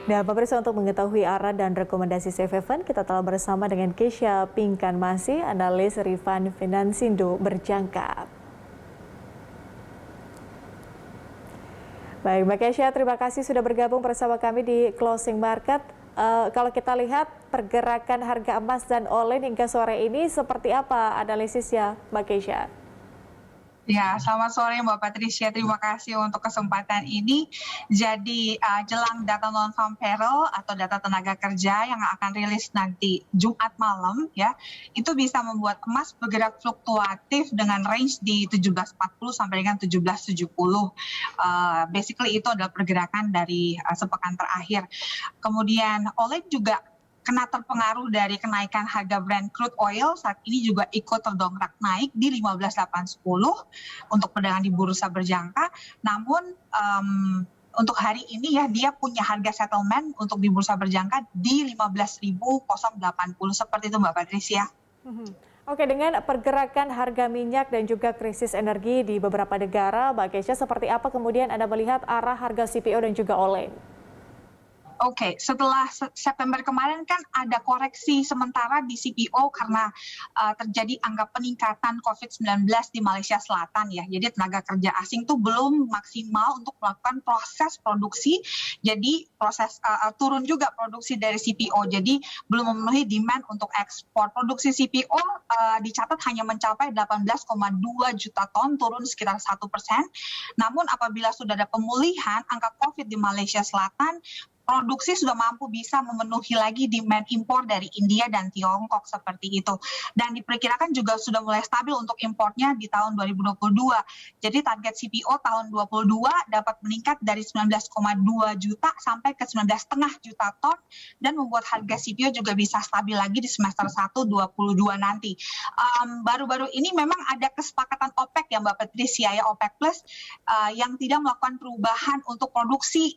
Nah, pemirsa untuk mengetahui arah dan rekomendasi safe haven, kita telah bersama dengan Keisha Pingkanmasih, analis Rifan Finansindo Berjangka. Baik, Mbak Keisha, terima kasih sudah bergabung bersama kami di Closing Market. Kalau kita lihat pergerakan harga emas dan oleh hingga sore ini seperti apa analisisnya, Mbak Keisha? Ya, selamat sore Mbak Patricia. Terima kasih untuk kesempatan ini. Jadi jelang data non-farm payroll atau data tenaga kerja yang akan rilis nanti Jumat malam, ya, itu bisa membuat emas bergerak fluktuatif dengan range di 17.40 sampai dengan 17.70. Basically itu adalah pergerakan dari sepekan terakhir. Kemudian oleh juga kena terpengaruh dari kenaikan harga Brent crude oil, saat ini juga ikut terdongkrak naik di 15.810 untuk perdagangan di bursa berjangka. Namun untuk hari ini ya, dia punya harga settlement untuk di bursa berjangka di 15.080 seperti itu Mbak Patricia. Oke, dengan pergerakan harga minyak dan juga krisis energi di beberapa negara, Mbak Keisha, seperti apa kemudian Anda melihat arah harga CPO dan juga oleng? Oke, setelah September kemarin kan ada koreksi sementara di CPO karena terjadi angka peningkatan COVID-19 di Malaysia Selatan ya. Jadi tenaga kerja asing tuh belum maksimal untuk melakukan proses produksi. Jadi proses turun juga produksi dari CPO. Jadi belum memenuhi demand untuk ekspor. Produksi CPO dicatat hanya mencapai 18,2 juta ton, turun sekitar 1%. Namun apabila sudah ada pemulihan angka COVID di Malaysia Selatan, produksi sudah mampu bisa memenuhi lagi demand impor dari India dan Tiongkok seperti itu. Dan diperkirakan juga sudah mulai stabil untuk impornya di tahun 2022. Jadi target CPO tahun 2022 dapat meningkat dari 19,2 juta sampai ke 19,5 juta ton dan membuat harga CPO juga bisa stabil lagi di semester 1 2022 nanti. Baru-baru ini memang ada kesepakatan OPEC ya Mbak Patricia ya, OPEC Plus yang tidak melakukan perubahan untuk produksi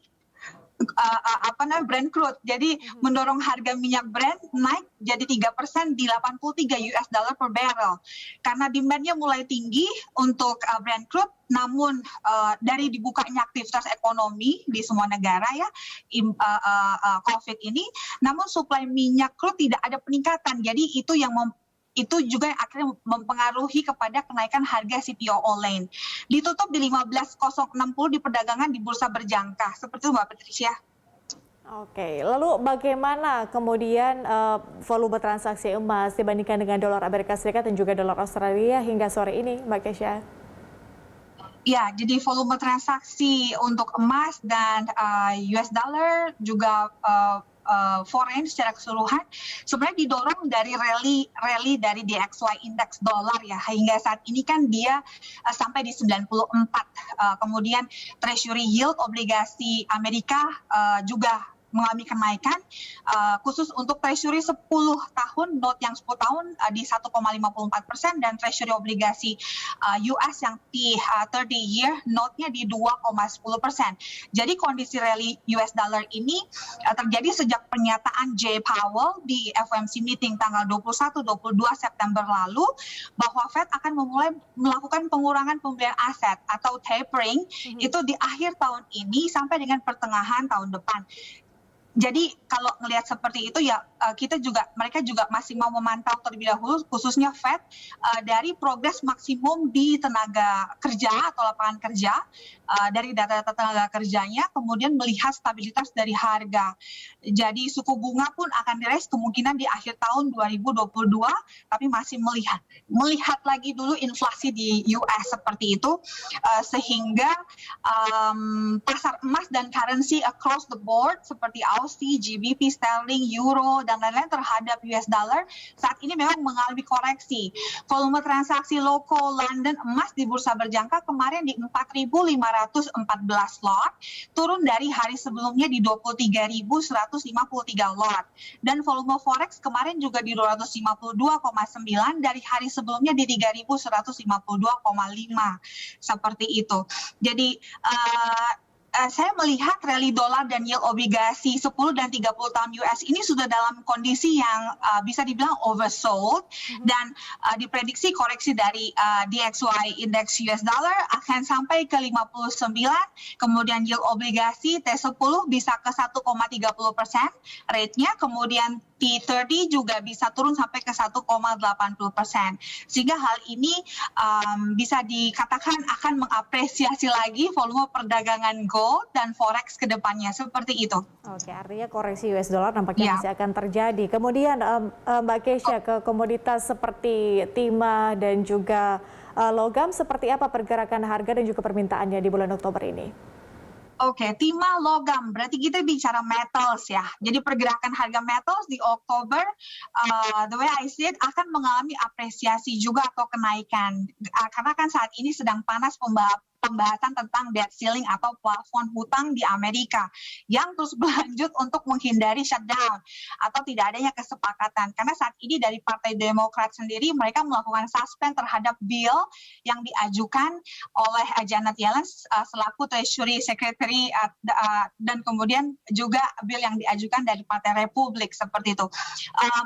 Brent crude. Jadi mendorong harga minyak Brent naik jadi 3% di 83 US dollar per barrel. Karena demandnya mulai tinggi untuk Brent crude, namun dari dibukanya aktivitas ekonomi di semua negara ya COVID ini, namun suplai minyak crude tidak ada peningkatan. Jadi itu juga yang akhirnya mempengaruhi kepada kenaikan harga CPO Olane. Ditutup di 15.060 di perdagangan di bursa berjangka. Seperti itu Mbak Patricia. Oke, lalu bagaimana kemudian volume transaksi emas dibandingkan dengan dolar Amerika Serikat dan juga dolar Australia hingga sore ini, Mbak Keisha? Ya, jadi volume transaksi untuk emas dan US dollar juga foreign secara keseluruhan sebenarnya didorong dari rally dari DXY index dolar ya, hingga saat ini kan dia sampai di 94. Kemudian treasury yield obligasi Amerika juga mengalami kenaikan, khusus untuk treasury 10 tahun, note yang 10 tahun di 1,54% dan treasury obligasi US yang di 30 year note-nya di 2,10%. Jadi kondisi rally US dollar ini terjadi sejak pernyataan Jay Powell di FOMC meeting tanggal 21-22 September lalu bahwa Fed akan memulai melakukan pengurangan pembelian aset atau tapering itu di akhir tahun ini sampai dengan pertengahan tahun depan. Jadi kalau melihat seperti itu ya mereka juga masih mau memantau terlebih dahulu khususnya Fed dari progres maksimum di tenaga kerja atau lapangan kerja dari data-data tenaga kerjanya, kemudian melihat stabilitas dari harga. Jadi suku bunga pun akan diraise kemungkinan di akhir tahun 2022, tapi masih melihat lagi dulu inflasi di US seperti itu, sehingga pasar emas dan currency across the board seperti Aussie, GBP, Sterling, Euro, dan lain-lain terhadap US dollar saat ini memang mengalami koreksi. Volume transaksi loko London emas di bursa berjangka kemarin di 4.514 lot, turun dari hari sebelumnya di 23.153 lot. Dan volume forex kemarin juga di 252,9 dari hari sebelumnya di 3.152,5. Seperti itu. Jadi saya melihat rally dolar dan yield obligasi 10 dan 30 tahun US ini sudah dalam kondisi yang bisa dibilang oversold dan diprediksi koreksi dari DXY index US dollar akan sampai ke 59, kemudian yield obligasi T10 bisa ke 1,30% rate-nya, kemudian T30 juga bisa turun sampai ke 1,80%. Sehingga hal ini bisa dikatakan akan mengapresiasi lagi volume perdagangan gold dan forex ke depannya, seperti itu. Oke, artinya koreksi US dollar nampaknya masih akan terjadi. Kemudian Mbak Keisha, ke komoditas seperti timah dan juga logam, seperti apa pergerakan harga dan juga permintaannya di bulan Oktober ini? Oke, timah logam, berarti kita bicara metals ya. Jadi pergerakan harga metals di Oktober, the way I see it, akan mengalami apresiasi juga atau kenaikan. Karena kan saat ini sedang panas pembahasan tentang debt ceiling atau plafon hutang di Amerika yang terus berlanjut untuk menghindari shutdown atau tidak adanya kesepakatan. Karena saat ini dari Partai Demokrat sendiri mereka melakukan suspend terhadap bill yang diajukan oleh Janet Yellen selaku Treasury Secretary dan kemudian juga bill yang diajukan dari Partai Republik seperti itu.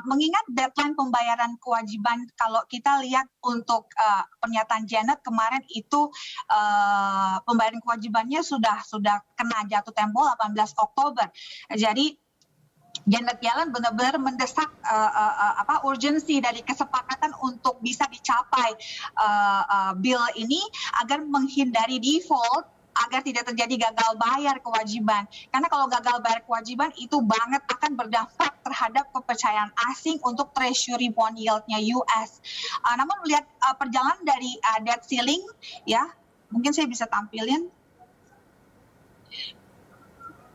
Mengingat deadline pembayaran kewajiban, kalau kita lihat untuk pernyataan Janet kemarin itu pembayaran kewajibannya sudah kena jatuh tempo 18 Oktober. Jadi Janet Yellen benar-benar mendesak urgensi dari kesepakatan untuk bisa dicapai bill ini agar menghindari default, agar tidak terjadi gagal bayar kewajiban. Karena kalau gagal bayar kewajiban itu banget akan berdampak terhadap kepercayaan asing untuk treasury bond yield-nya US. Namun melihat perjalanan dari debt ceiling, ya, mungkin saya bisa tampilin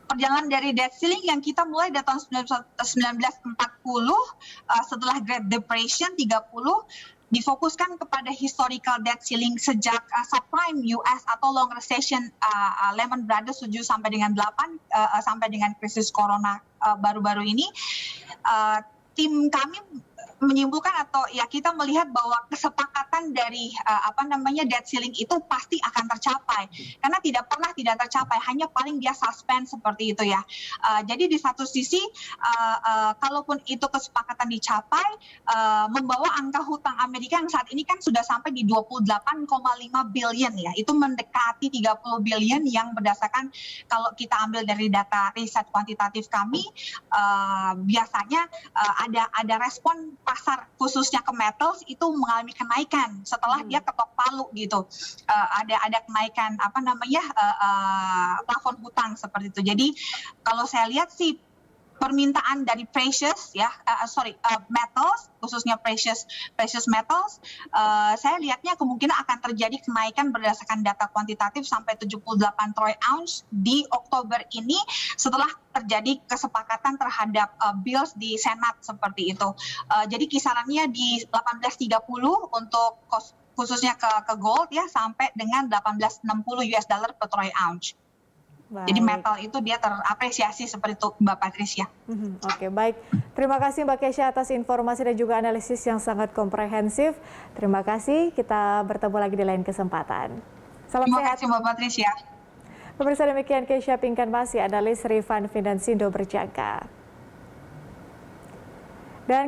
perjalanan dari debt ceiling yang kita mulai dari tahun 1940 setelah Great Depression 30 difokuskan kepada historical debt ceiling sejak subprime US atau long recession Lehman Brothers 7 sampai dengan 8 sampai dengan krisis corona baru-baru ini. Tim kami menyimpulkan atau ya kita melihat bahwa kesepakatan dari debt ceiling itu pasti akan tercapai karena tidak pernah tidak tercapai, hanya paling dia suspend seperti itu ya. Jadi di satu sisi kalaupun itu kesepakatan dicapai, membawa angka hutang Amerika yang saat ini kan sudah sampai di 28,5 billion ya, itu mendekati 30 billion yang berdasarkan kalau kita ambil dari data riset kuantitatif kami, biasanya ada respon pasar khususnya ke metals itu mengalami kenaikan setelah dia ketok palu gitu. Ada kenaikan plafon hutang seperti itu. Jadi kalau saya lihat sih permintaan dari precious ya, metals khususnya precious metals, saya lihatnya kemungkinan akan terjadi kenaikan berdasarkan data kuantitatif sampai 78 troy ounce di Oktober ini setelah terjadi kesepakatan terhadap bills di Senat seperti itu. Jadi kisarannya di 18.30 untuk khususnya ke gold ya sampai dengan 18.60 US dollar per troy ounce. Baik. Jadi metal itu dia terapresiasi seperti itu Mbak Patricia. Oke, baik. Terima kasih Mbak Keisha atas informasi dan juga analisis yang sangat komprehensif. Terima kasih, kita bertemu lagi di lain kesempatan. Salam Terima sehat. kasih Mbak Patricia. Pemirsa, demikian Keisha Pinkan Masih, analis Rifan Finansindo berjangka.